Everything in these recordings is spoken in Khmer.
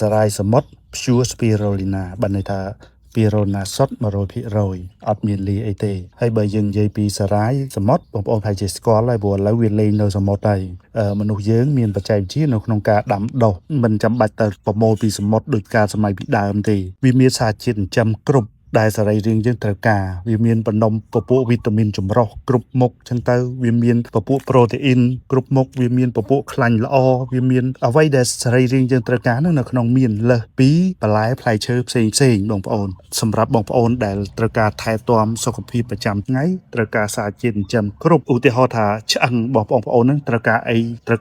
សារ៉ាយសមុទ្រ Pure Spirulina បានន័យថា Spirulina សុទ្ធ 100% អត់មានលាយអីទេហើយបើយើងនិយាយពីសារ៉ាយសមុទ្របងប្អូនប្រហែលជាស្គាល់ហើយព្រោះឥឡូវវាលេងនៅសមុទ្រហើយមនុស្សយើងមានបច្ចេកវិទ្យានៅក្នុងការដាំដុះមិនចាំបាច់ទៅប្រមូលពីសមុទ្រដូចការសម័យពីដើមទេវាមានសារជាតិចិញ្ចឹមគ្រប់ដែលសរីរាង្គយើងត្រូវការវាមានបំណុំពពួកវីតាមីនចម្រុះគ្រប់មុខចឹងទៅវាមានពពួកប្រូតេអ៊ីនគ្រប់មុខវាមានពពួកខ្លាញ់ល្អវាមានអ្វីដែលសរីរាង្គយើងត្រូវការនោះនៅក្នុងមានលើសពីបន្លែផ្លែឈើផ្សេងបងប្អូនសម្រាប់បងប្អូនដែលត្រូវការថែទាំសុខភាពប្រចាំថ្ងៃត្រូវការសារជាតិចិញ្ចឹមគ្រប់ឧទាហរណ៍ថាឆ្អឹងបងប្អូននឹងត្រូវការអីចិ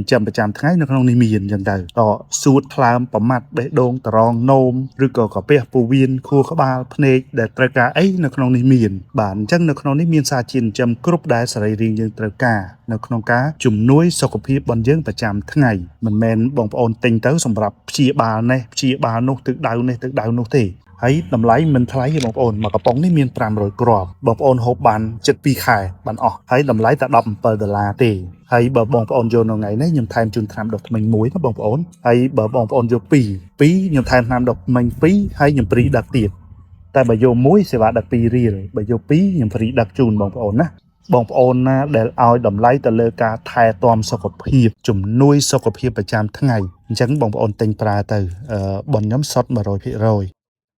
ញ្ចឹមប្រចាំថ្ងៃនៅក្នុងនេះមានចឹងទៅក៏សួតថ្លើមប្រមាត់បេះដូងតរងនោមឬក៏កាពះពោះវៀនខួរក្បាលភ្នែកដែលត្រូវការអីនៅក្នុងនេះមានបាទអញ្ចឹងនៅក្នុងនេះមានសារជាតិចិញ្ចឹមគ្រប់ដែលសរីរាង្គយើងត្រូវការនៅក្នុងការជំនួយសុខភាពរបស់យើងប្រចាំថ្ងៃមិនមែនបងប្អូនទិញទៅសម្រាប់ព្យាបាលនេះព្យាបាលនោះទឹកដៅនេះទឹកដៅនោះទេហើយតម្លៃមិនថ្លៃទេបងប្អូនមួយកំប៉ុងនេះមាន500គ្រាប់បងប្អូនហូបបានជិត2ខែបានអស់ហើយតម្លៃតែ$17ទេហើយបើបងប្អូនយកនៅថ្ងៃនេះខ្ញុំថែមជូនថ្នាំដុសធ្មេញមួយណាបងប្អូនហើយបើបងប្អូនយក2ខ្ញុំថែមថ្នាំដុសធ្មេញ2ហើយខ្ញុំព្រីដឹកទៀតតែបើយកមួយសេវាដឹក2រៀលបើយក2ខ្ញុំព្រីដឹកជូនបងប្អូនណាបងប្អូនណាដែលឲ្យតម្លៃទៅលើការថែទាំសុខភាពជំនួយសុខភាពប្រចាំថ្ងៃអញ្ចឹងបងប្អូនទិញប្រើទៅបនខ្ញុំសុទ្ធ 100%